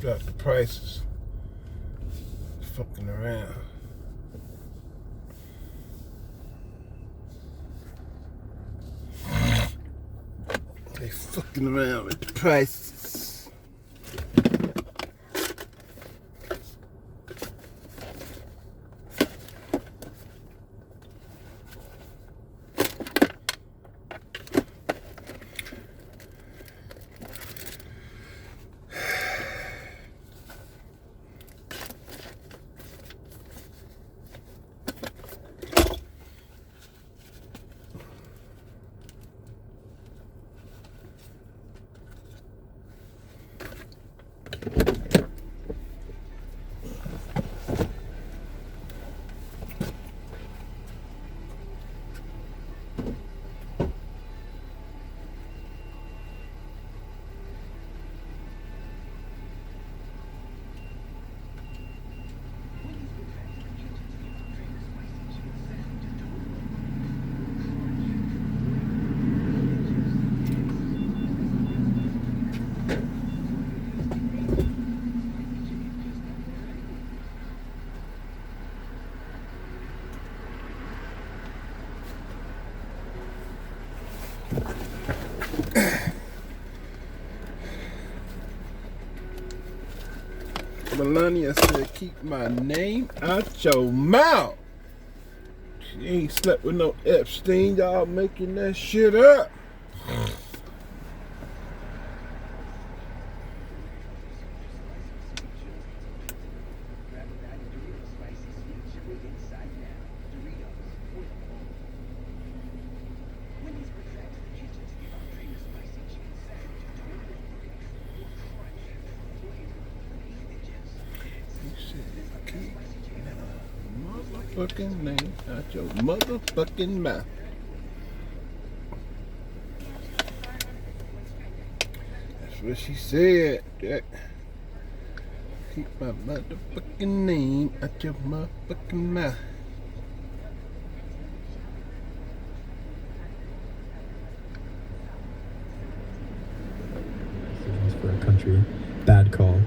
Drop the prices. Fucking around. They fucking around with the prices. Melania said, keep my name out your mouth. She ain't slept with no Epstein. Y'all making that shit up. Motherfucking name out your motherfucking mouth. That's what she said, Jack. Keep my motherfucking name out your motherfucking mouth. For a country, bad call.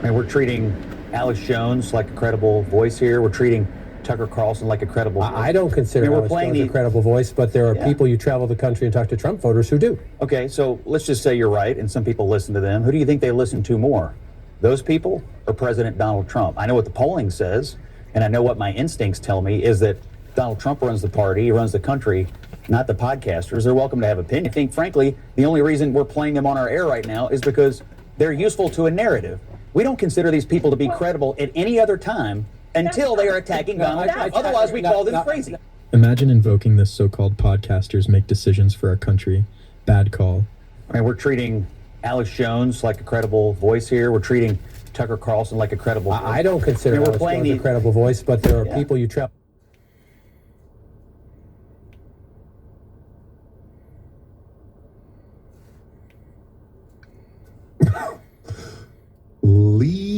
I mean, we're treating Alex Jones like a credible voice here. We're treating Tucker Carlson like a credible voice. I don't consider Alex Jones a credible voice, but there are people you travel the country and talk to Trump voters who do. Okay, so let's just say you're right, and some people listen to them. Who do you think they listen to more? Those people or President Donald Trump? I know what the polling says, and I know what my instincts tell me is that Donald Trump runs the party, he runs the country, not the podcasters. They're welcome to have opinion. I think, frankly, the only reason we're playing them on our air right now is because they're useful to a narrative. We don't consider these people to be credible at any other time until they are attacking Donald Trump. Otherwise, we call them crazy. Imagine invoking this so-called podcasters make decisions for our country. Bad call. I mean, we're treating Alex Jones like a credible voice here. We're treating Tucker Carlson like a credible voice. I don't consider Alex Jones a credible voice, but there are people you travel. Lead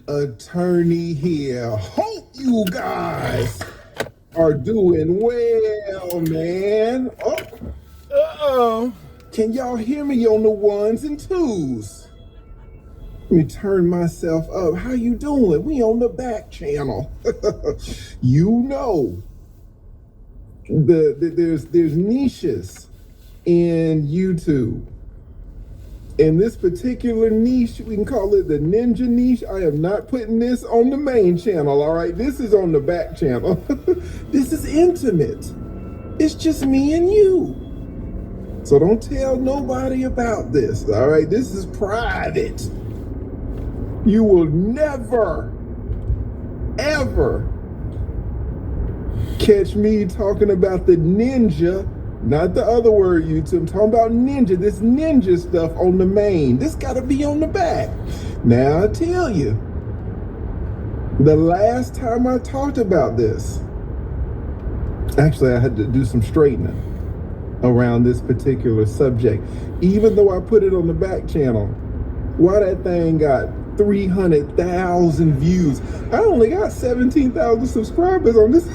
attorney here. Hope you guys are doing well, man. Uh-oh. Can y'all hear me on the ones and twos? Let me turn myself up. How you doing? We on the back channel. You know, there's niches in YouTube. In this particular niche, we can call it the ninja niche. I am not putting this on the main channel, all right? This is on the back channel. This is intimate. It's just me and you. So don't tell nobody about this, all right? This is private. You will never, ever catch me talking about the ninja. Not the other word, YouTube. I'm talking about ninja. This ninja stuff on the main. This got to be on the back. Now, I tell you, the last time I talked about this, actually, I had to do some straightening around this particular subject. Even though I put it on the back channel, why that thing got 300,000 views. I only got 17,000 subscribers on this.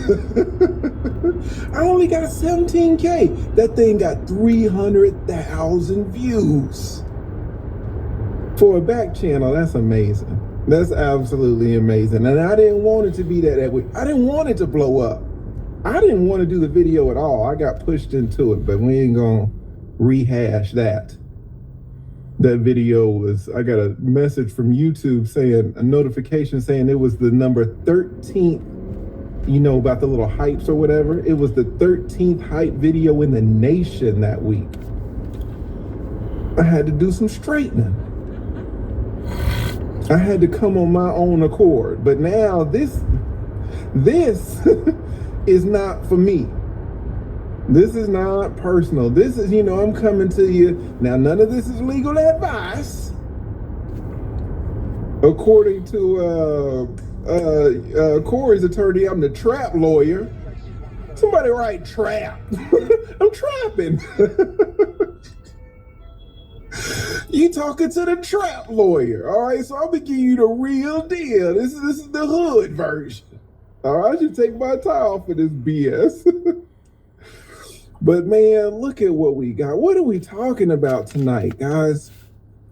I only got 17K. That thing got 300,000 views. For a back channel, that's amazing. That's absolutely amazing. And I didn't want it to be that way. I didn't want it to blow up. I didn't want to do the video at all. I got pushed into it, but we ain't gonna rehash that. That video was, I got a message from YouTube saying, a notification saying it was the number 13th, about the little hypes or whatever. It was the 13th hype video in the nation that week. I had to do some straightening. I had to come on my own accord. But now this is not for me. This is not personal. This is, I'm coming to you. Now, none of this is legal advice. According to Corey's attorney, I'm the trap lawyer. Somebody write trap. I'm trapping. You talking to the trap lawyer. All right, so I'll be giving you the real deal. This is the hood version. All right, I should take my tie off for this BS. But man, look at what we got. What are we talking about tonight, guys?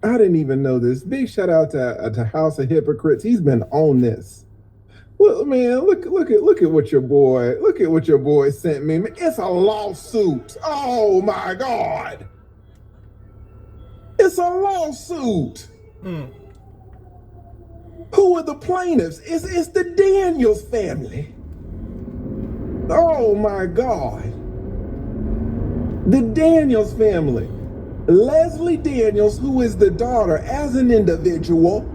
I didn't even know this. Big shout out to House of Hypocrites. He's been on this. Well, man, look at what your boy sent me. It's a lawsuit. Oh my God. It's a lawsuit. Who are the plaintiffs? It's the Daniels family. Oh my God. The Daniels family. Leslie Daniels, who is the daughter as an individual,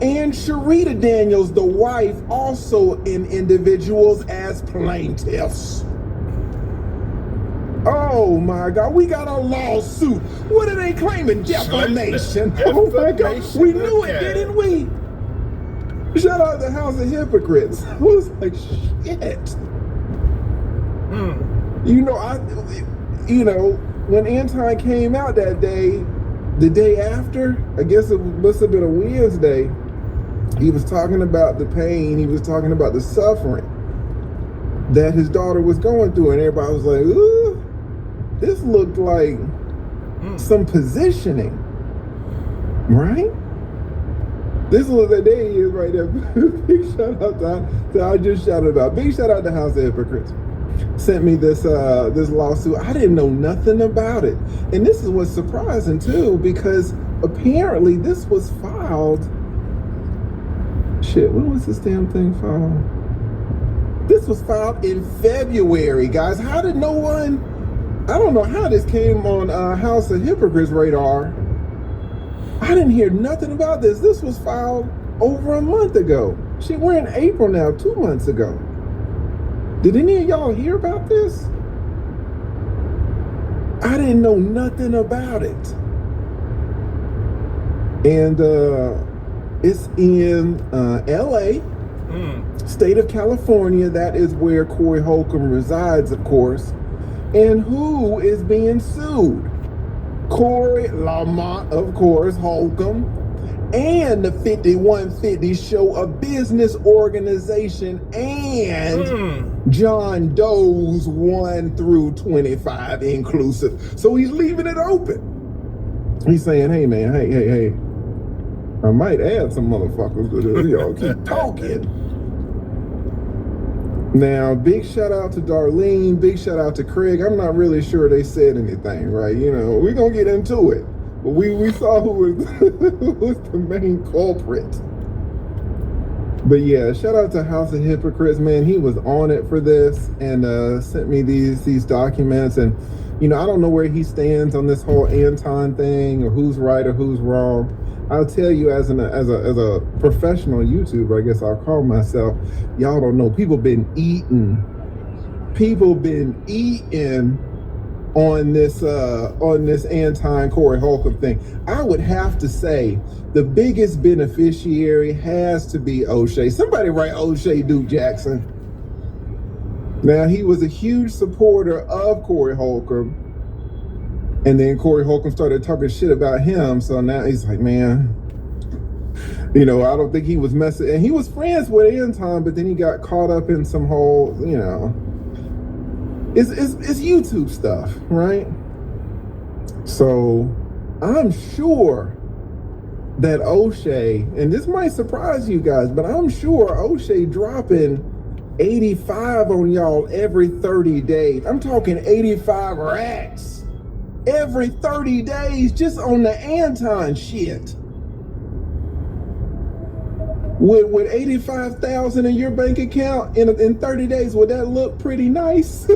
and Sharita Daniels, the wife, also in individuals as plaintiffs. Oh my God, we got a lawsuit. What are they claiming? Defamation. Oh my God, we knew it, didn't we? Shout out to House of Hypocrites. I was like, shit. When Anton came out that day, the day after, I guess it must have been a Wednesday, he was talking about the pain, he was talking about the suffering that his daughter was going through, and everybody was like, ooh, this looked like some positioning, right? This was the day he is right there. Big shout out to I just shouted out. Big shout out to House of Hypocrites. Sent me this lawsuit. I didn't know nothing about it. And this is what's surprising too, because apparently this was filed. Shit, when was this damn thing filed? This was filed in February, guys. How did no one, I don't know how this came on House of Hypocrites radar. I didn't hear nothing about this. This was filed over a month ago. Shit, we're in April now, 2 months ago. Did any of y'all hear about this? I didn't know nothing about it. And it's in LA, state of California. That is where Corey Holcomb resides, of course. And who is being sued? Corey Lamont, of course, Holcomb, and the 5150 Show, a business organization, and John Doe's 1 through 25 inclusive. So he's leaving it open. He's saying, hey man, hey, I might add some motherfuckers to this. Y'all keep talking. Now, big shout out to Darlene, big shout out to Craig. I'm not really sure they said anything, right? We're gonna get into it. But we saw who was the main culprit. But yeah, shout out to House of Hypocrites, man. He was on it for this and sent me these documents. And I don't know where he stands on this whole Anton thing, or who's right or who's wrong. I'll tell you, as a professional YouTuber, I guess I'll call myself, y'all don't know. People been eating on this Anton Corey Holcomb thing. I would have to say the biggest beneficiary has to be O'Shea. Somebody write O'Shea Duke Jackson. Now, he was a huge supporter of Corey Holcomb, and then Corey Holcomb started talking shit about him. So now he's like, man, I don't think he was messing. And he was friends with Anton, but then he got caught up in some whole, it's YouTube stuff, right? So I'm sure that O'Shea, and this might surprise you guys, but I'm sure O'Shea dropping 85 on y'all every 30 days. I'm talking 85 racks every 30 days just on the Anton shit. With 85,000 in your bank account in 30 days, would that look pretty nice?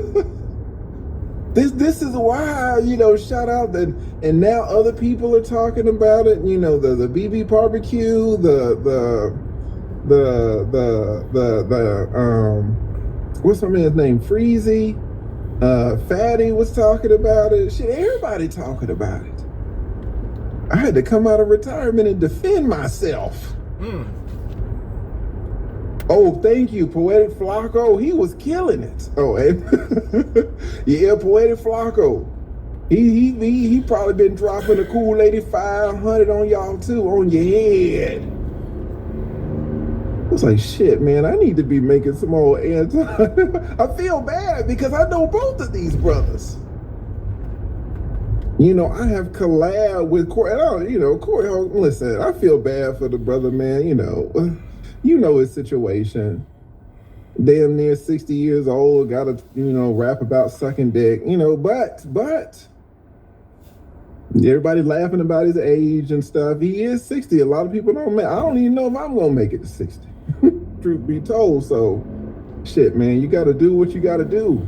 This is why, shout out that, and now other people are talking about it. The BB barbecue, what's my man's name? Freezy, Fatty was talking about it. Shit, everybody talking about it. I had to come out of retirement and defend myself. Oh, thank you, Poetic Flacco. He was killing it. Oh, and yeah, Poetic Flacco. He probably been dropping a cool 8500 on y'all too, on your head. I was like, shit, man, I need to be making some more Anton. I feel bad because I know both of these brothers. I have collabed with Corey. Corey, listen, I feel bad for the brother, man. His situation. Damn near 60 years old, gotta, rap about sucking dick, but everybody laughing about his age and stuff. He is 60. A lot of people don't I don't even know if I'm gonna make it to 60. Truth be told. So shit, man, you gotta do what you gotta do.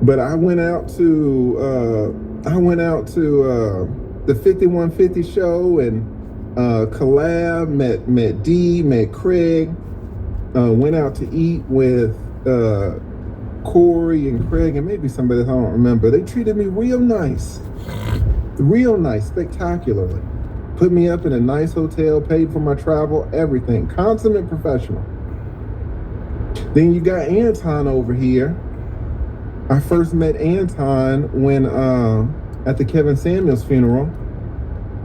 But I went out to the 5150 show and collab, met D, met Craig, went out to eat with Corey and Craig and maybe somebody I don't remember. They treated me real nice, spectacularly. Put me up in a nice hotel, paid for my travel, everything. Consummate professional. Then you got Anton over here. I first met Anton when at the Kevin Samuels funeral.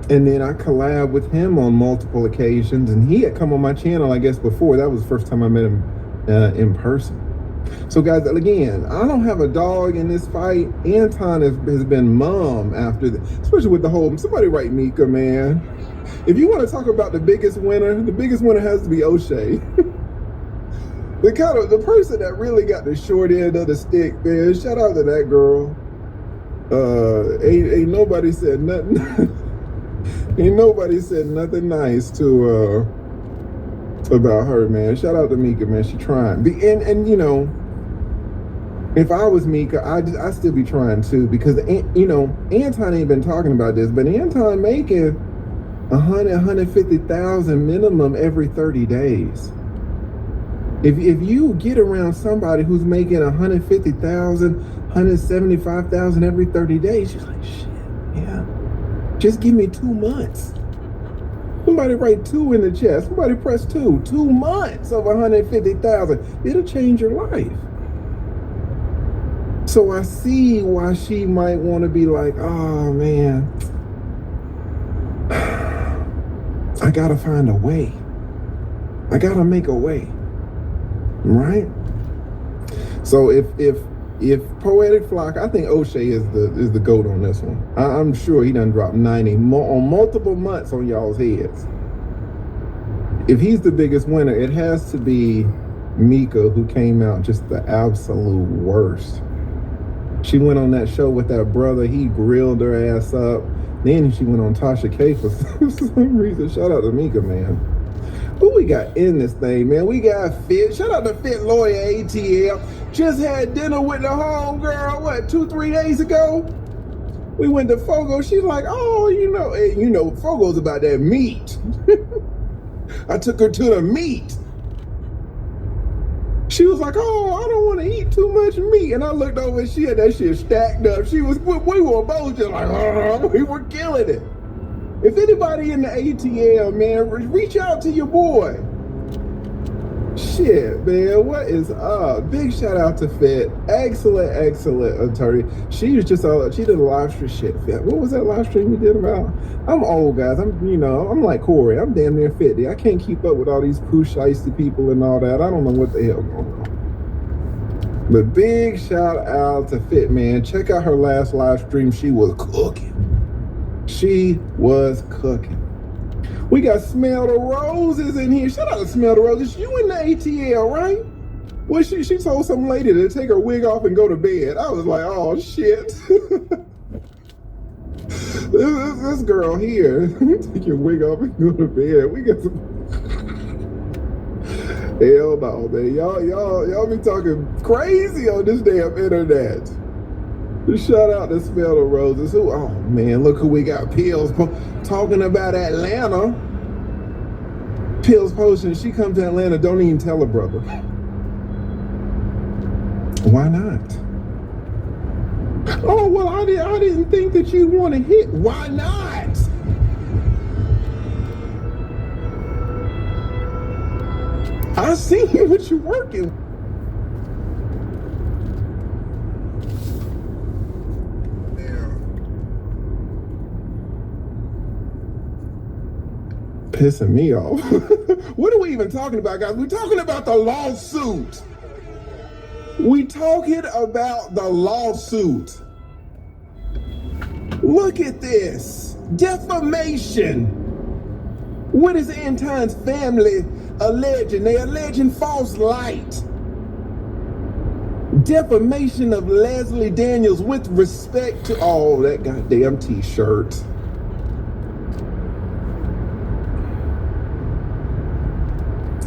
And then I collabed with him on multiple occasions, and he had come on my channel, I guess, before. That was the first time I met him in person. So, guys, again, I don't have a dog in this fight. Anton has been mum after, especially with the whole, somebody write Mika, man. If you want to talk about the biggest winner has to be O'Shea. The person that really got the short end of the stick, man. Shout out to that girl. Ain't nobody said nothing. Ain't nobody said nothing nice to about her, man. Shout out to Mika, man. She trying. And if I was Mika, I'd still be trying too, because Anton ain't been talking about this, but Anton making 150,000 minimum every 30 days. If you get around somebody who's making 150,000, 175,000 every 30 days, you're like, shit, yeah. Just give me 2 months. Somebody write 2 in the chat. Somebody press 2. 2 months of 150,000. It'll change your life. So I see why she might want to be like, oh man, I gotta find a way. I gotta make a way. Right? So if Poetic Flock, I think O'Shea is the GOAT on this one. I'm sure he done dropped 90 on multiple months on y'all's heads. If he's the biggest winner, it has to be Mika, who came out just the absolute worst. She went on that show with that brother. He grilled her ass up. Then she went on Tasha K for some reason. Shout out to Mika, man. Who we got in this thing, man? We got Fit. Shout out to Fit Lawyer ATL. Just had dinner with the homegirl, 2-3 days ago? We went to Fogo. She's like, oh, Fogo's about that meat. I took her to the meat. She was like, oh, I don't want to eat too much meat. And I looked over and she had that shit stacked up. We were both just like, oh, we were killing it. If anybody in the ATL, man, reach out to your boy. Shit, man, what is up? Big shout out to Fit. Excellent attorney. She was just she did a live stream shit. Fit. What was that live stream you did about? I'm old, guys. I'm like Corey. I'm damn near 50. I can't keep up with all these poo-shiesty people and all that. I don't know what the hell going on. But big shout out to Fit, man. Check out her last live stream. She was cooking. She was cooking. We got Smell the Roses in here. Shout out to Smell the Roses. You in the ATL, right? Well, she told some lady to take her wig off and go to bed. I was like, oh, shit. this girl here. Take your wig off and go to bed. We got some... Hell no, man. Y'all be talking crazy on this damn internet. Shout out to Smell the Roses. Oh, man, look who we got. Pills talking about Atlanta. Pills posting, she comes to Atlanta, don't even tell her brother. Why not? Oh, well, I didn't think that you want to hit. Why not? I see what you're working. Pissing me off. What are we even talking about, guys? We're talking about the lawsuit. We talking about the lawsuit. Look at this. Defamation. What is Anton's family alleging? They alleging false light. Defamation of Leslie Daniels with respect to all that goddamn t-shirt.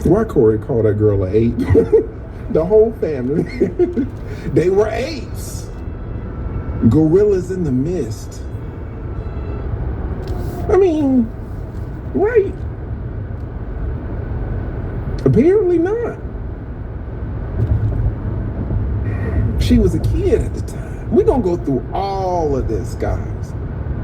Why Corey called that girl an ape? The whole family. They were apes. Gorillas in the mist. I mean, right? Apparently not. She was a kid at the time. We're gonna go through all of this, guys.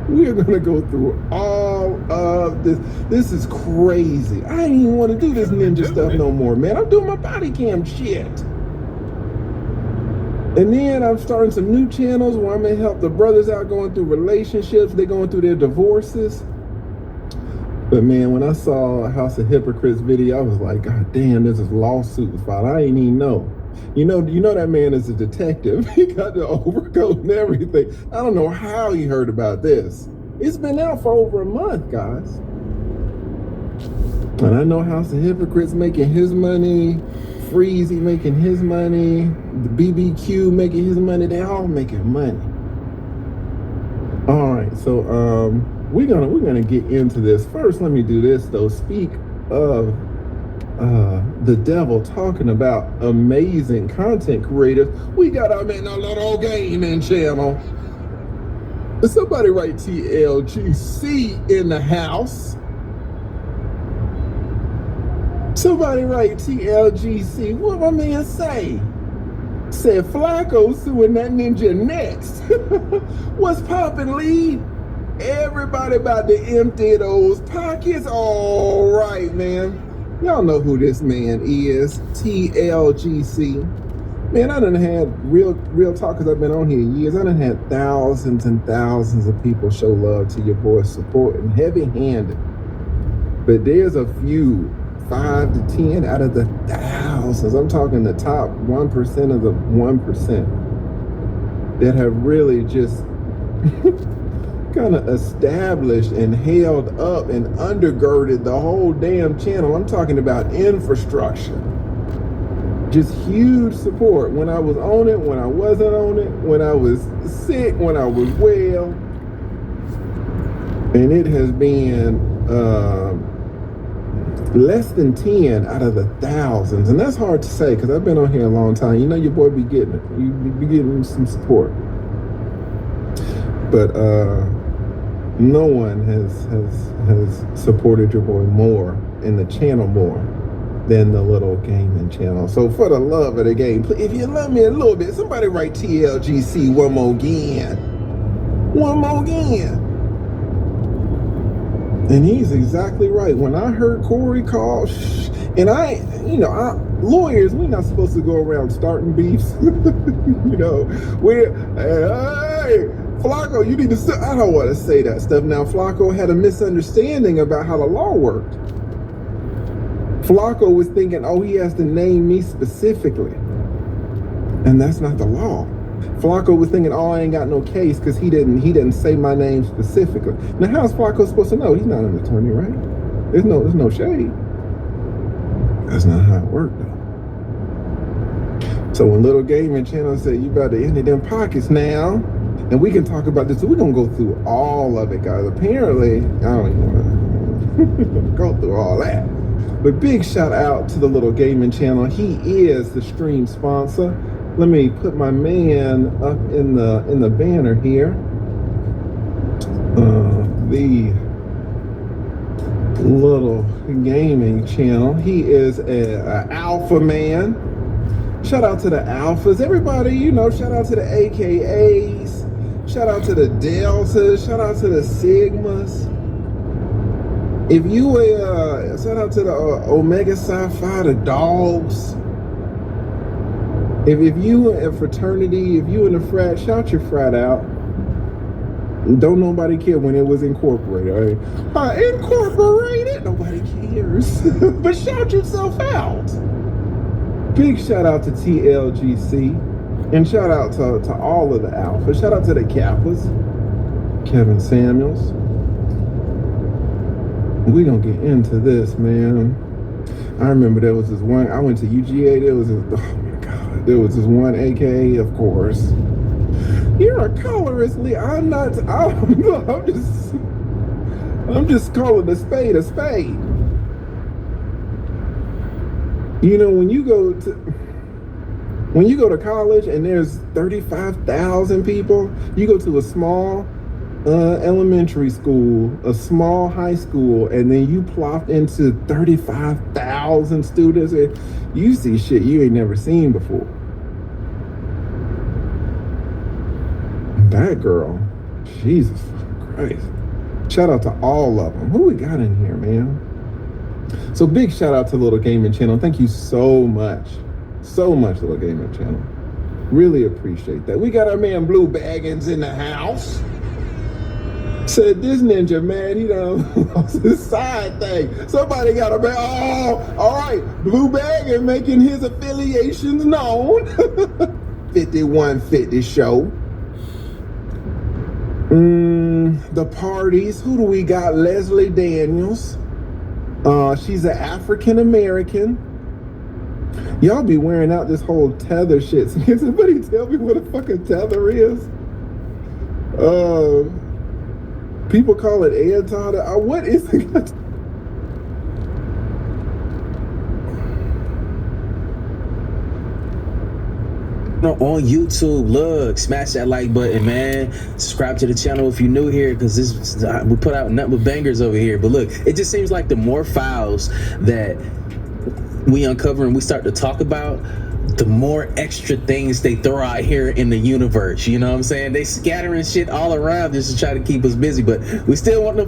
We are gonna go through all of this. This is crazy. I ain't even want to do this ninja stuff no more, man. I'm doing my body cam shit. And then I'm starting some new channels where I'm gonna help the brothers out going through relationships. They're going through their divorces. But man, when I saw House of Hypocrites video, I was like, God damn, this is lawsuit filed. I ain't even know. You know that man is a detective. He got the overcoat and everything. I don't know how he heard about this. It's been out for over a month, guys. And I know House of Hypocrites making his money, Freezy making his money, the BBQ making his money. They all making money. All right, so we're gonna get into this. First, let me do this though. Speak of the devil talking about amazing content creators. We got our man a little gaming channel. Somebody write TLGC in the house. Somebody write TLGC. What my man say? Said Flacco suing that ninja next. What's poppin', Lee? Everybody about to empty those pockets. All right, man. Y'all know who this man is. TLGC. Man, I done had real talk, because I've been on here years. I done had thousands and thousands of people show love to your boy, supporting heavy-handed. But there's a few, 5 to 10 out of the thousands. I'm talking the top 1% of the 1% that have really just kind of established and held up and undergirded the whole damn channel. I'm talking about infrastructure. Just huge support when I was on it, when I wasn't on it, when I was sick, when I was well. And it has been less than 10 out of the thousands. And that's hard to say, because I've been on here a long time. You know your boy be getting it. You be getting some support. But no one has supported your boy more and the channel more than the little gaming channel. So for the love of the game, if you love me a little bit, somebody write TLGC one more again. One more again. And he's exactly right. When I heard Corey call, and lawyers, we're not supposed to go around starting beefs. Hey, Flacco, you need to, I don't want to say that stuff now. Flacco had a misunderstanding about how the law worked. Flacco was thinking, oh, he has to name me specifically. And that's not the law. Flacco was thinking, oh, I ain't got no case because he didn't say my name specifically. Now, how's Flacco supposed to know? He's not an attorney, right? There's no shade. That's not how it worked though. So when Little Gaming Channel said you about to end them pockets now, and we can talk about this, we're gonna go through all of it, guys. Apparently, I don't even wanna go through all that. But big shout out to the Little Gaming Channel. He is the stream sponsor. Let me put my man up in the banner here. The Little Gaming Channel. He is a alpha man. Shout out to the alphas. Everybody, you know, shout out to the AKAs. Shout out to the deltas. Shout out to the sigmas. If you shout out to the Omega Psi Phi, the dogs. If you in a fraternity, if you in a frat, shout your frat out. Don't nobody care when it was incorporated. Right? Incorporated? Nobody cares. But shout yourself out. Big shout out to TLGC. And shout out to all of the alphas. Shout out to the Kappas. Kevin Samuels. We gonna get into this, man. I remember there was this one, I went to UGA, there was this, oh my God, there was this one AKA, of course. You're a colorist, Lee. I'm just calling a spade a spade. You know, when you go to college and there's 35,000 people, you go to a small elementary school, a small high school, and then you plop into 35,000 students, and you see shit you ain't never seen before. That girl, Jesus Christ. Shout out to all of them. Who we got in here, man? So big shout out to Little Gaming Channel. Thank you so much, Little Gaming Channel. Really appreciate that. We got our man Blue Baggins in the house. Said this ninja, man, he done lost his side thing. Somebody got a man. Oh, all right. Blue Baggins making his affiliations known. 5150 show. The parties. Who do we got? Leslie Daniels. She's an African American. Y'all be wearing out this whole tether shit. Can somebody tell me what a fucking tether is? People call it AirTod. What is it? On YouTube, look, smash that like button, man. Subscribe to the channel if you're new here, because we put out nothing but bangers over here. But look, it just seems like the more files that we uncover and we start to talk about, the more extra things they throw out here in the universe. You know what I'm saying? They scattering shit all around just to try to keep us busy, but we still want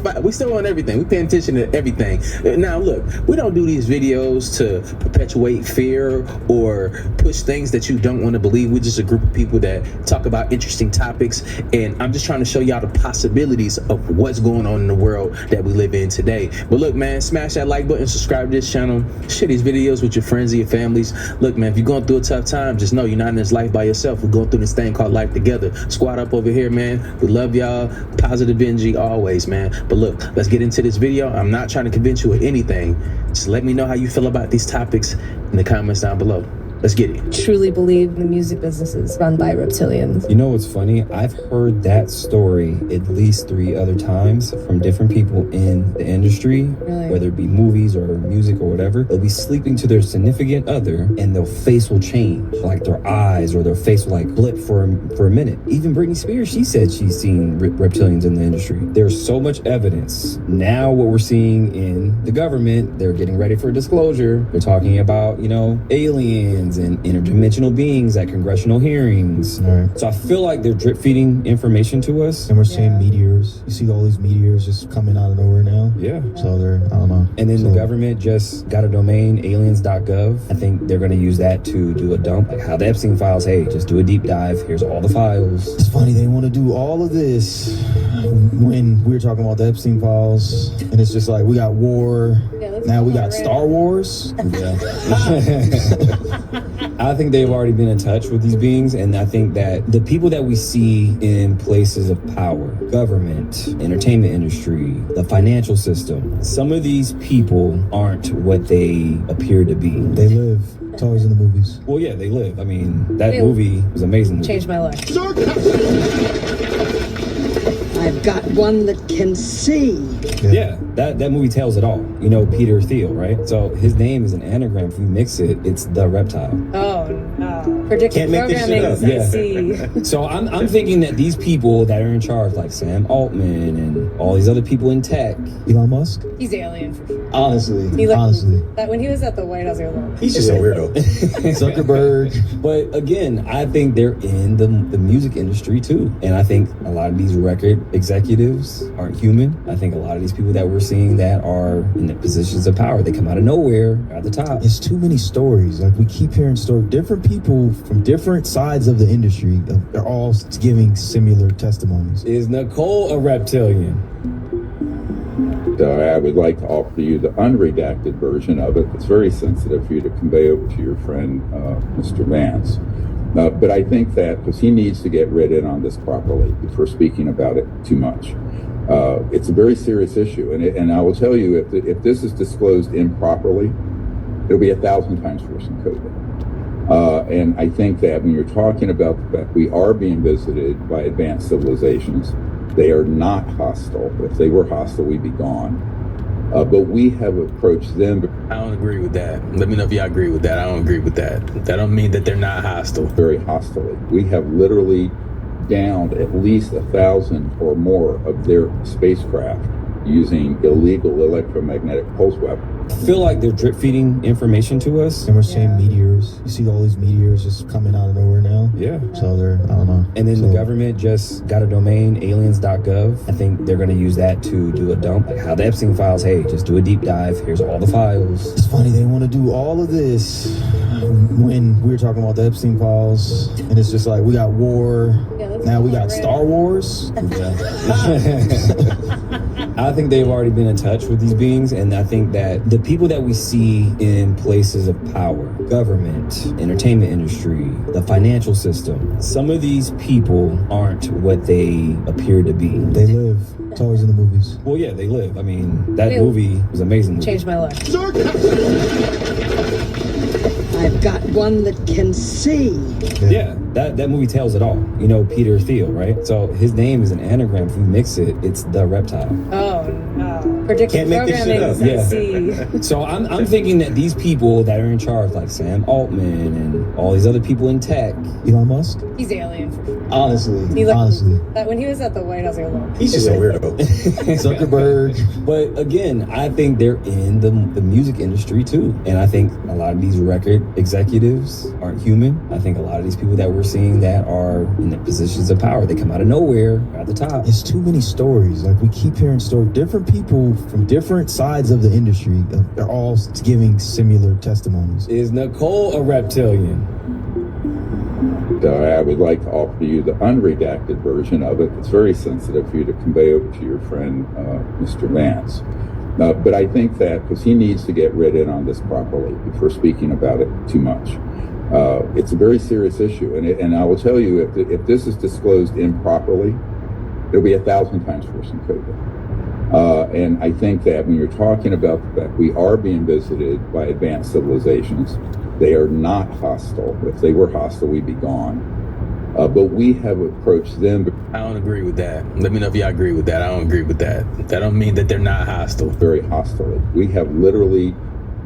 everything. We pay attention to everything. Now look, we don't do these videos to perpetuate fear or push things that you don't want to believe. We're just a group of people that talk about interesting topics, and I'm just trying to show y'all the possibilities of what's going on in the world that we live in today. But look, man, smash that like button, subscribe to this channel, share these videos with your friends and your families. Look, man, if you're going through a tough time, just know you're not in this life by yourself. We're going through this thing called life together. Squad up over here, man. We love y'all. Positive energy always, man. But look, let's get into this video. I'm not trying to convince you of anything. Just let me know how you feel about these topics in the comments down below. Let's get it. Truly believe the music business is run by reptilians. You know what's funny? I've heard that story at least 3 other times from different people in the industry, Really? Whether it be movies or music or whatever. They'll be sleeping to their significant other and their face will change, like their eyes or their face will like blip for a minute. Even Britney Spears, she said she's seen reptilians in the industry. There's so much evidence. Now what we're seeing in the government, they're getting ready for disclosure. They're talking about, you know, aliens and interdimensional beings at congressional hearings. Right. So I feel like they're drip feeding information to us. And we're seeing meteors. You see all these meteors just coming out of nowhere now. Yeah. So they're, I don't know. And then the government just got a domain, aliens.gov. I think they're going to use that to do a dump. Like how the Epstein files, hey, just do a deep dive. Here's all the files. It's funny, they want to do all of this when we're talking about the Epstein files. And it's just like, we got war. Yeah, let's Now we got Star Wars. Yeah. I think they've already been in touch with these beings, and I think that the people that we see in places of power, government, entertainment industry, the financial system, some of these people aren't what they appear to be. They live. It's always in the movies. Well, yeah, they live. I mean, that They movie was amazing. Changed my life. I've got one that can see. Yeah, that movie tells it all. You know, Peter Thiel, right? So his name is an anagram. If we mix it, it's the reptile. Oh no. Predictive Can't make this shit programming. up. I see. So I'm thinking that these people that are in charge, like Sam Altman and all these other people in tech, Elon Musk. He's alien for sure. Honestly, He looked, honestly, that when he was at the White House, I was like, He's just a weirdo. Zuckerberg. But again, I think they're in the music industry too. And I think a lot of these record executives aren't human. I think a lot of these people that we're seeing that are in the positions of power, they come out of nowhere at the top. It's too many stories. Like we keep hearing stories. Different people from different sides of the industry are all giving similar testimonies. Is Nicole a reptilian? I would like to offer you the unredacted version of it. It's very sensitive for you to convey over to your friend, Mr. Vance. But I think that because he needs to get read in on this properly before speaking about it too much. It's a very serious issue, and I will tell you, if this is disclosed improperly, it'll be 1,000 times worse than COVID. And I think that when you're talking about the fact we are being visited by advanced civilizations, they are not hostile. If they were hostile, we'd be gone. But we have approached them. I don't agree with that. Let me know if y'all agree with that. I don't agree with that. That don't mean that they're not hostile. Very hostily. We have literally downed at least 1,000 or more of their spacecraft using illegal electromagnetic pulse weapons. I feel like they're drip feeding information to us. And we're seeing meteors. You see all these meteors just coming out of nowhere now. Yeah. So they're, I don't know. And then the government just got a domain, aliens.gov. I think they're going to use that to do a dump. Like how the Epstein files, hey, just do a deep dive. Here's all the files. It's funny, they want to do all of this when we were talking about the Epstein files. And it's just like, we got war. Now we got Star Wars. I think they've already been in touch with these beings, and I think that the people that we see in places of power, government, entertainment industry, the financial system, some of these people aren't what they appear to be. They live. It's always in the movies. Well, yeah, they live. I mean, that They movie was amazing. changed my life. I've got one that can see. Yeah, that movie tells it all. You know, Peter Thiel, right? So his name is an anagram. If we mix it, it's the reptile. Oh no. Predictive Can't make this shit programming. up. I see. So I'm thinking that these people that are in charge, like Sam Altman and all these other people in tech, Elon Musk. He's alien for sure. Honestly, He looked, honestly. that when he was at the White House, I was like, He's just a weirdo. Zuckerberg. But again, I think they're in the music industry too. And I think a lot of these record executives aren't human. I think a lot of these people that we're seeing that are in the positions of power, they come out of nowhere at the top. It's too many stories. Like we keep hearing stories. Different people from different sides of the industry are all giving similar testimonies. Is Nicole a reptilian? I would like to offer you the unredacted version of it. It's very sensitive for you to convey over to your friend, Mr. Vance. But I think that because he needs to get read in on this properly before speaking about it too much. It's a very serious issue, and I will tell you, if this is disclosed improperly, it'll be 1,000 times worse than COVID. And I think that when you're talking about the fact we are being visited by advanced civilizations, they are not hostile. If they were hostile, we'd be gone. But we have approached them. I don't agree with that. Let me know if y'all agree with that. I don't agree with that. That don't mean that they're not hostile. Very hostily. We have literally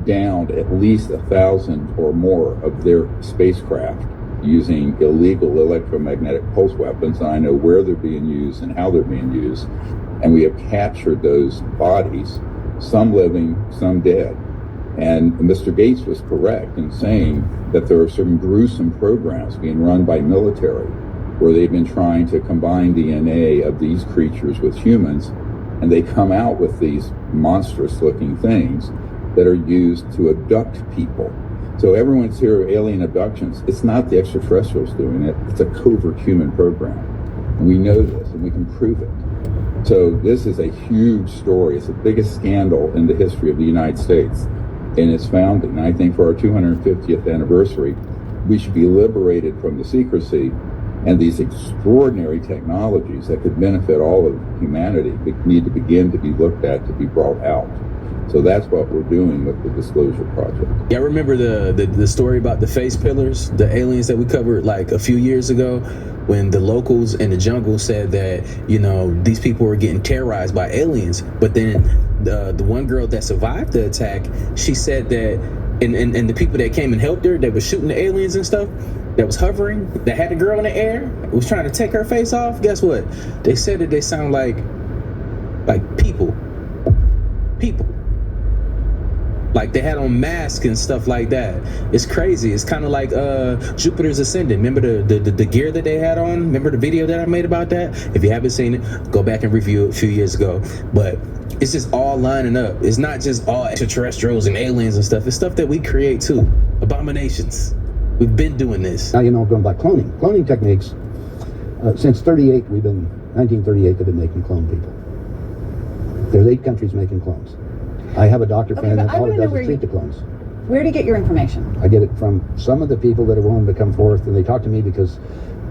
downed at least 1,000 or more of their spacecraft using illegal electromagnetic pulse weapons. And I know where they're being used and how they're being used. And we have captured those bodies, some living, some dead. And Mr. Gates was correct in saying that there are some gruesome programs being run by military where they've been trying to combine DNA of these creatures with humans, and they come out with these monstrous looking things that are used to abduct people. So everyone's here of alien abductions. It's not the extraterrestrials doing it. It's a covert human program. And we know this, and we can prove it. So this is a huge story. It's the biggest scandal in the history of the United States and its founding. And I think for our 250th anniversary, we should be liberated from the secrecy, and these extraordinary technologies that could benefit all of humanity need to begin to be looked at, to be brought out. So that's what we're doing with the Disclosure Project. Yeah, I remember the story about the face pillars, the aliens that we covered like a few years ago, when the locals in the jungle said that, you know, these people were getting terrorized by aliens. But then the one girl that survived the attack, she said that, and the people that came and helped her, that was shooting the aliens and stuff, that was hovering, that had the girl in the air, was trying to take her face off. Guess what? They said that they sound like people. Like they had on masks and stuff like that. It's crazy. It's kind of like Jupiter's Ascending. Remember the gear that they had on? Remember the video that I made about that? If you haven't seen it, go back and review it a few years ago. But it's just all lining up. It's not just all extraterrestrials and aliens and stuff. It's stuff that we create too. Abominations. We've been doing this. Now you know going about cloning. Cloning techniques, since 1938, they've been making clone people. There's 8 countries making clones. I have a doctor friend that all it does is treat the clones. Where do you get your information? I get it from some of the people that are willing to come forth, and they talk to me because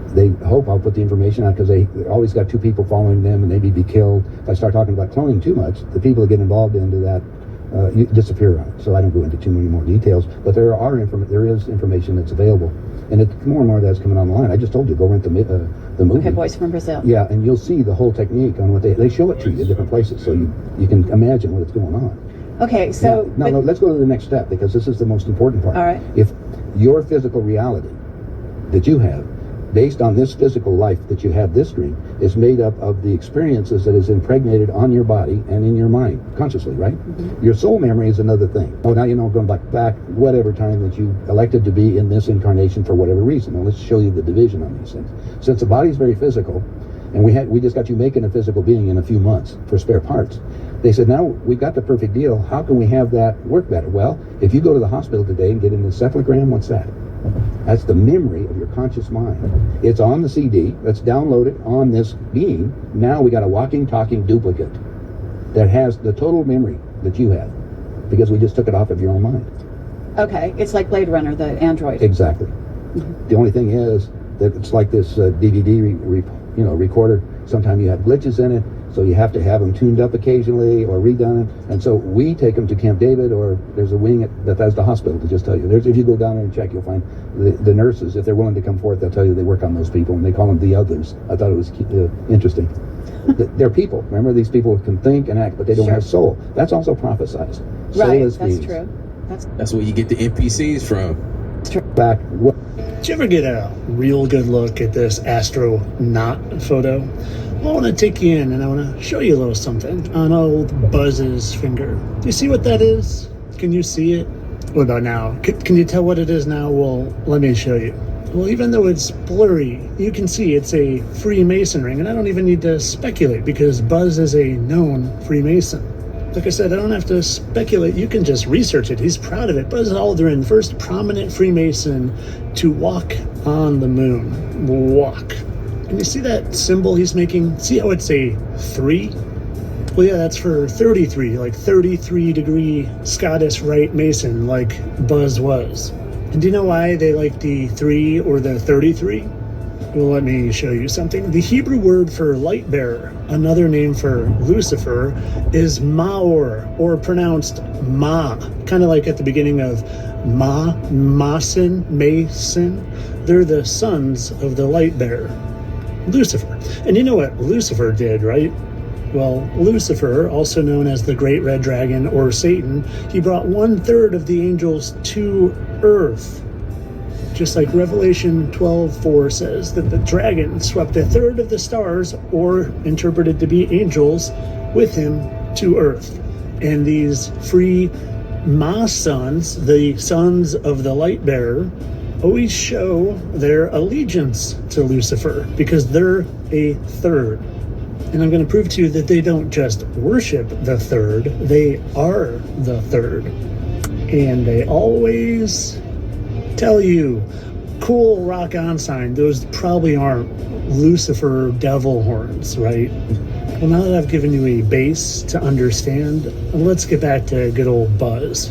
they hope I'll put the information out, because they always got 2 people following them and maybe be killed. If I start talking about cloning too much, the people that get involved into that disappear on it. So I don't go into too many more details, but there is information that's available, and it's more and more that's coming online. I just told you, go rent the movie. Okay, Boys from Brazil. Yeah, and you'll see the whole technique on what they show it to you in different places, so you can imagine what it's going on. Okay, so... No, let's go to the next step, because this is the most important part. All right. If your physical reality that you have, based on this physical life that you have this dream, is made up of the experiences that is impregnated on your body and in your mind, consciously, right? Mm-hmm. Your soul memory is another thing. Oh, now you know, going back whatever time that you elected to be in this incarnation for whatever reason. Now let's show you the division on these things. Since the body is very physical, and we just got you making a physical being in a few months for spare parts. They said, now we've got the perfect deal. How can we have that work better? Well, if you go to the hospital today and get an encephalogram, what's that? That's the memory of your conscious mind. It's on the CD. Let's download it on this being. Now we got a walking, talking duplicate that has the total memory that you have, because we just took it off of your own mind. Okay, it's like Blade Runner, the android. Exactly. Mm-hmm. The only thing is that it's like this DVD recorder. Sometimes you have glitches in it, so you have to have them tuned up occasionally or redone. And so we take them to Camp David, or there's a wing at Bethesda Hospital to just tell you. If you go down there and check, you'll find the nurses, if they're willing to come forth, they'll tell you they work on those people, and they call them the others. I thought it was interesting. They're people. Remember, these people can think and act, but they don't have soul. That's also prophesized. Right, that's true. That's where you get the NPCs from. Back. Did you ever get a real good look at this astronaut photo? I want to take you in, and I want to show you a little something on old Buzz's finger. Do you see what that is? Can you see it? What about now? Can you tell what it is now? Well, let me show you. Well, even though it's blurry, you can see it's a Freemason ring, and I don't even need to speculate, because Buzz is a known Freemason. Like I said, I don't have to speculate. You can just research it. He's proud of it. Buzz Aldrin, first prominent Freemason to walk on the moon. Walk. Can you see that symbol he's making? See how it's a 3? Well, yeah, that's for 33, like 33-degree Scottish Rite Mason, like Buzz was. And do you know why they like the 3 or the 33? Well, let me show you something. The Hebrew word for light bearer, another name for Lucifer, is Maor, or pronounced Ma, kind of like at the beginning of Mason. They're the sons of the light bearer, Lucifer. And you know what Lucifer did, right? Well, Lucifer, also known as the Great Red Dragon or Satan, he brought 1/3 of the angels to earth. Just like Revelation 12:4 says that the dragon swept 1/3 of the stars, or interpreted to be angels, with him to earth. And these free Masons, the sons of the light bearer, always show their allegiance to Lucifer, because they're a third. And I'm going to prove to you that they don't just worship the third, they are the third. And they always tell you, cool, rock on sign. Those probably aren't Lucifer devil horns, right? Well, now that I've given you a base to understand, let's get back to good old Buzz.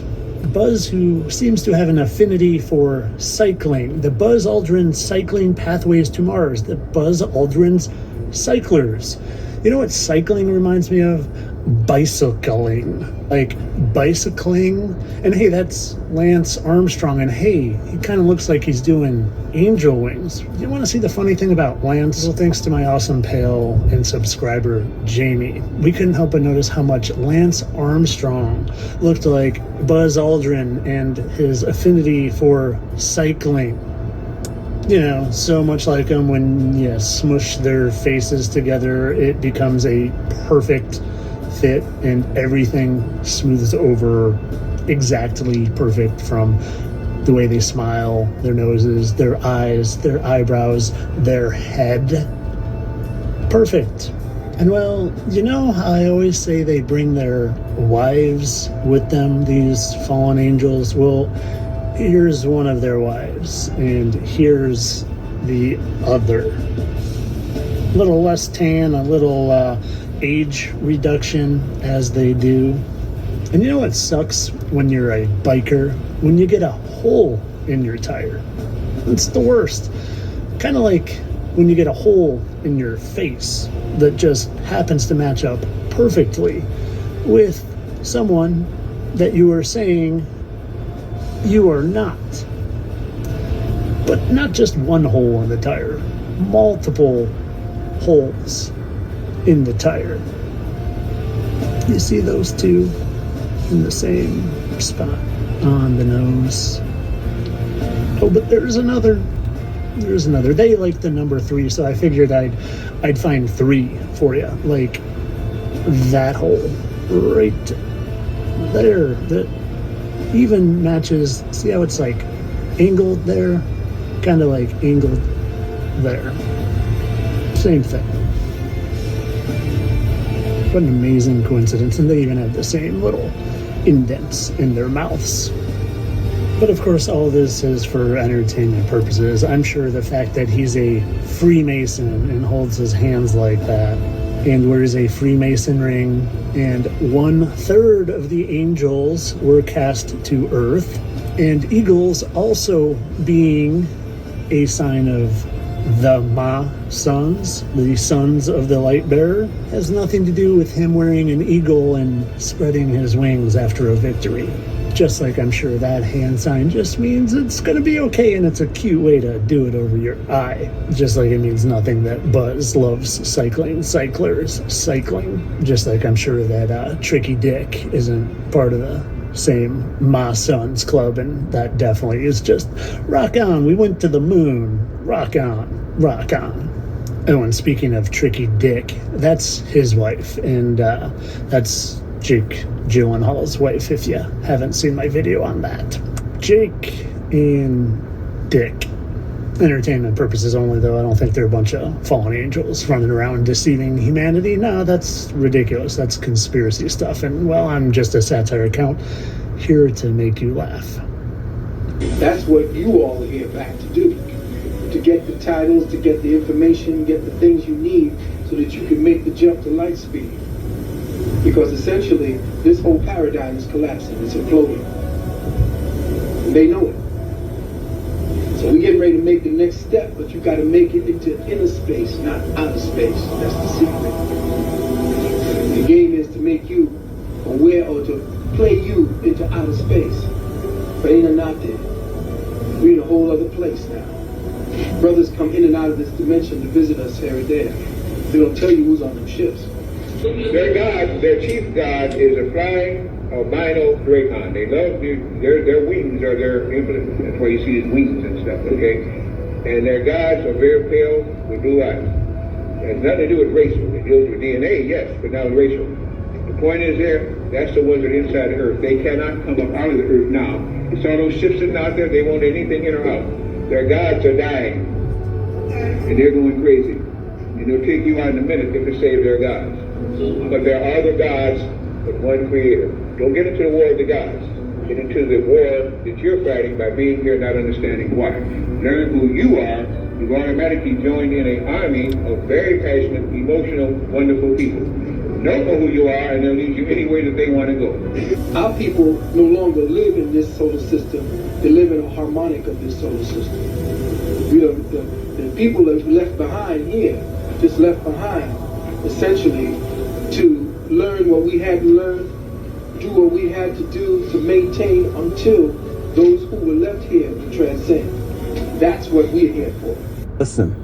Buzz, who seems to have an affinity for cycling. The Buzz Aldrin Cycling Pathways to Mars. The Buzz Aldrin's Cyclers. You know what cycling reminds me of? Bicycling. Like bicycling. And hey, that's Lance Armstrong. And hey, he kind of looks like he's doing angel wings. You want to see the funny thing about Lance? Well, thanks to my awesome pal and subscriber, Jamie, we couldn't help but notice how much Lance Armstrong looked like Buzz Aldrin and his affinity for cycling. You know, so much like them. When you smush their faces together, it becomes a perfect fit and everything smooths over exactly perfect, from the way they smile, their noses, their eyes, their eyebrows, their head. Perfect. And well, you know how I always say they bring their wives with them, these fallen angels? Well, here's one of their wives, and here's the other. A little less tan, a little age reduction as they do. And you know what sucks when you're a biker? When you get a hole in your tire. It's the worst. Kind of like when you get a hole in your face that just happens to match up perfectly with someone that you are saying you are not. But not just one hole in the tire, multiple holes in the tire. You see those two in the same spot on the nose. Oh, but there's another. They like the number 3, so I figured I'd find 3 for you. Like that hole right there that even matches. See how it's like angled there? Kind of like angled there. Same thing. What an amazing coincidence. And they even have the same little indents in their mouths. But of course, all this is for entertainment purposes. I'm sure the fact that he's a Freemason and holds his hands like that and wears a Freemason ring, and 1/3 of the angels were cast to earth, and eagles also being a sign of the Ma sons, the sons of the light bearer, has nothing to do with him wearing an eagle and spreading his wings after a victory. Just like I'm sure that hand sign just means it's gonna be okay, and it's a cute way to do it over your eye. Just like it means nothing that Buzz loves cycling, cyclers, cycling. Just like I'm sure that Tricky Dick isn't part of the same Ma Sons Club, and that definitely is just rock on. We went to the moon. Rock on, rock on. Oh, and speaking of Tricky Dick, that's his wife, and that's Jake Gyllenhaal's wife, if you haven't seen my video on that. Jake and Dick. Entertainment purposes only, though. I don't think they're a bunch of fallen angels running around deceiving humanity. No, that's ridiculous. That's conspiracy stuff. And, well, I'm just a satire account here to make you laugh. That's what you all are here back to do. To get the titles, to get the information, get the things you need so that you can make the jump to light speed. Because essentially, this whole paradigm is collapsing. It's imploding. And they know it. So we're getting ready to make the next step, but you got to make it into inner space, not outer space. That's the secret. The game is to make you aware, or to play you into outer space. But ain't nothing out there. We're in a whole other place now. Brothers come in and out of this dimension to visit us here and there. They don't tell you who's on them ships. Their god, their chief god, is a flying albino dracon. They love their wings are their emblem. That's why you see his wings and stuff, okay? And their gods are very pale with blue eyes. It has nothing to do with racial. It deals with DNA, yes, but not racial. The point is that's the ones that are inside the earth. They cannot come up out of the earth now. You saw those ships sitting out there, they won't anything in or out. Their gods are dying. And they're going crazy. And they'll take you out in a minute if they save their gods. But there are other gods, but one creator. Don't get into the war of the gods. into the war that you're fighting by being here not understanding why. Learn who you are. You've automatically joined in an army of very passionate, emotional, wonderful people. Know who you are, and they'll lead you any way that they want to go. Our people no longer live in this solar system. They live in a harmonic of this solar system. The people that we left behind here, just left behind, essentially, to learn what we had to learn, do what we had to do to maintain until those who were left here to transcend. That's what we're here for. Listen,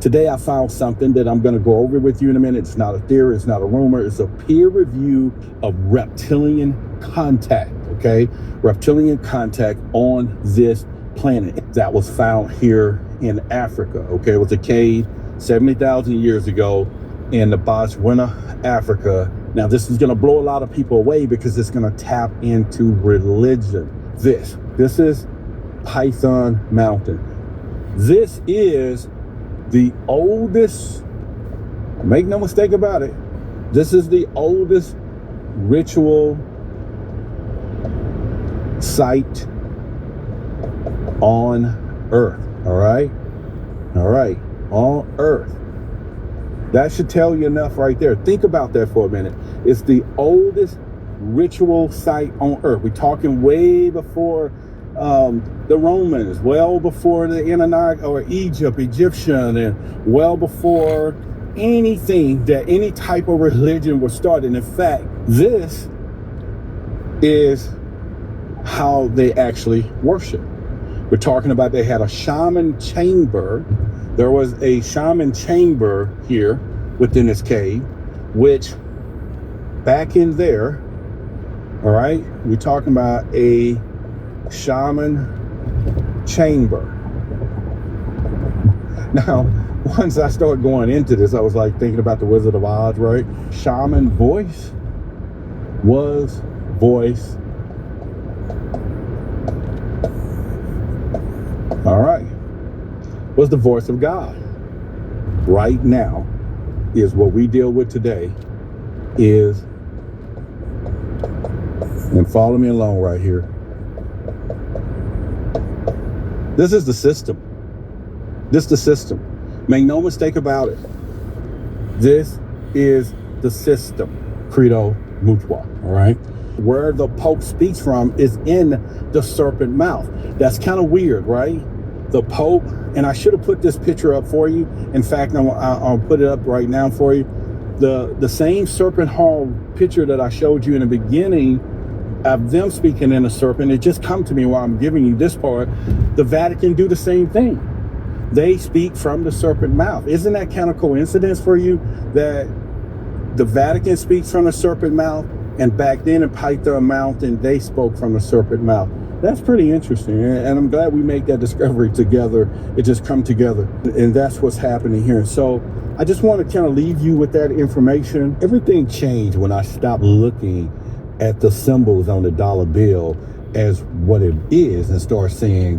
today I found something that I'm going to go over with you in a minute. It's not a theory, it's not a rumor, it's a peer review of reptilian contact, okay? Reptilian contact on this planet that was found here in Africa, okay? It was a cave 70,000 years ago in the Botswana, Africa. Now, this is going to blow a lot of people away because it's going to tap into religion. This is Python Mountain. This is the oldest, make no mistake about it, this is the oldest ritual site on Earth, all right, on Earth. That should tell you enough right there. Think about that for a minute. It's the oldest ritual site on Earth. We're talking way before the Romans, well before the Anunnaki or Egyptian, and well before anything that any type of religion was started. In fact, this is how they actually worship. We're talking about they had a shaman chamber. There was a shaman chamber here within this cave, which back in there, all right, we're talking about a shaman chamber. Now, once I started going into this, I was like thinking about the Wizard of Oz, right? Shaman voice was voice. All right. Was the voice of God. Right now is what we deal with today is, and follow me along right here. This is the system. This is the system. Make no mistake about it. This is the system. Credo Mutwa, all right? Where the Pope speaks from is in the serpent mouth. That's kind of weird, right? The Pope, and I should have put this picture up for you. In fact, I'll put it up right now for you. The same serpent hall picture that I showed you in the beginning of them speaking in a serpent, it just come to me while I'm giving you this part. The Vatican do the same thing. They speak from the serpent mouth. Isn't that kind of coincidence for you that the Vatican speaks from the serpent mouth, and back then in Python Mountain, they spoke from the serpent mouth? That's pretty interesting, and I'm glad we make that discovery together. It just come together, and that's what's happening here. So I just want to kind of leave you with that information. Everything changed when I stopped looking at the symbols on the dollar bill as what it is and start saying,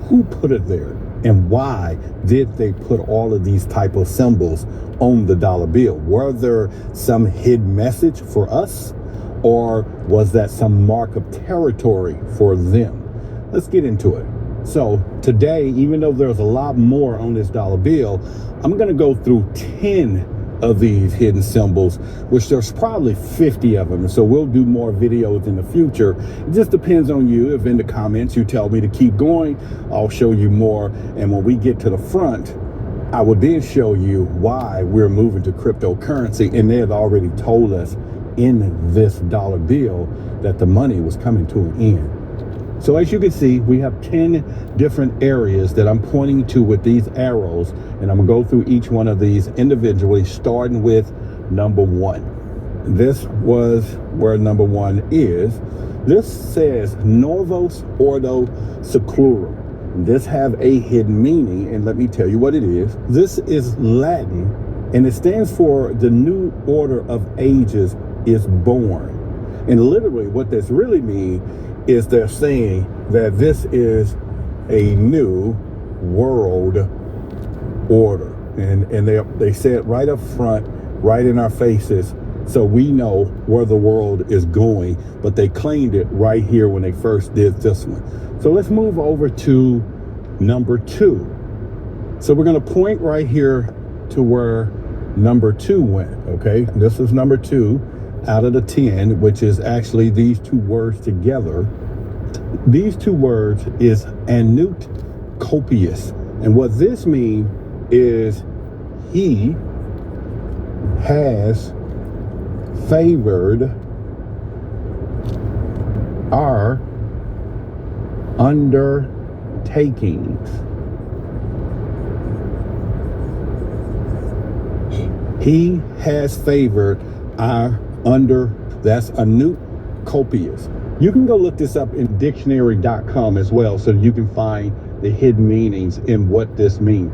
who put it there? And why did they put all of these type of symbols on the dollar bill? Were there some hidden message for us? Or was that some mark of territory for them? Let's get into it. So today, even though there's a lot more on this dollar bill, I'm gonna go through 10 of these hidden symbols, which there's probably 50 of them. So we'll do more videos in the future. It just depends on you. If in the comments you tell me to keep going, I'll show you more. And when we get to the front, I will then show you why we're moving to cryptocurrency. And they had already told us in this dollar bill that the money was coming to an end. So as you can see, we have 10 different areas that I'm pointing to with these arrows, and I'm gonna go through each one of these individually, starting with number 1. This was where number 1 is. This says Novus Ordo Seclorum. This have a hidden meaning, and let me tell you what it is. This is Latin, and it stands for the new order of ages is born. And literally what this really means is they're saying that this is a new world order. And they say it right up front, right in our faces, So we know where the world is going, but they claimed it right here when they first did this one. So let's move over to number 2. So we're going to point right here to where number 2 went, okay? This is number 2 out of the 10, which is actually these 2 words together. These 2 words is Anut Copious. And what this means is he has favored our undertakings. He has favored our that's Anut Copious. You can go look this up in dictionary.com as well, so you can find the hidden meanings in what this means.